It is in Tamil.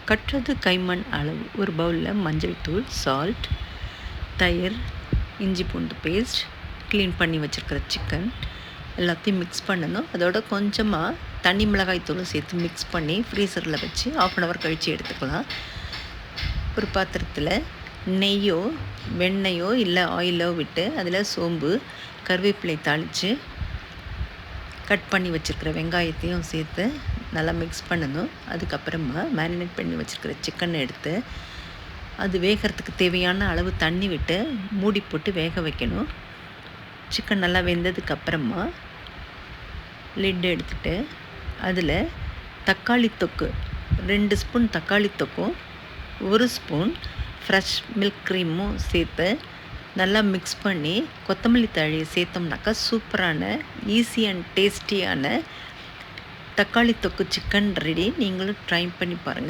கற்றது கைமண் அளவு. ஒரு பவுலில் மஞ்சள் தூள், சால்ட், தயிர், இஞ்சி பூண்டு பேஸ்ட், க்ளீன் பண்ணி வச்சுருக்கிற சிக்கன் எல்லாத்தையும் மிக்ஸ் பண்ணணும். அதோட கொஞ்சமாக தனி மிளகாய் தூளும் சேர்த்து மிக்ஸ் பண்ணி ஃப்ரீசரில் வச்சு 1/2 hour கழித்து எடுத்துக்கலாம். ஒரு பாத்திரத்தில் நெய்யோ வெண்ணெயோ இல்லை ஆயிலோ விட்டு அதில் சோம்பு, கருவேப்பிலை தாளித்து கட் பண்ணி வச்சுருக்கிற வெங்காயத்தையும் சேர்த்து நல்லா மிக்ஸ் பண்ணணும். அதுக்கப்புறமா மேரினேட் பண்ணி வச்சுருக்கிற சிக்கனை எடுத்து அது வேகிறதுக்கு தேவையான அளவு தண்ணி விட்டு மூடி போட்டு வேக வைக்கணும். சிக்கன் நல்லா வெந்ததுக்கப்புறமா லிட் எடுத்துகிட்டு அதில் தக்காளி தொக்கு 2 ஸ்பூன் தக்காளி தொக்கும் 1 ஸ்பூன் ஃப்ரெஷ் மில்க் க்ரீமும் சேர்த்து நல்லா மிக்ஸ் பண்ணி கொத்தமல்லி தழையை சேர்த்தோம்னாக்கா சூப்பரான ஈஸி அண்ட் டேஸ்டியான தக்காளி தொக்கு சிக்கன் ரெடி. நீங்களும் ட்ரை பண்ணி பாருங்கள்.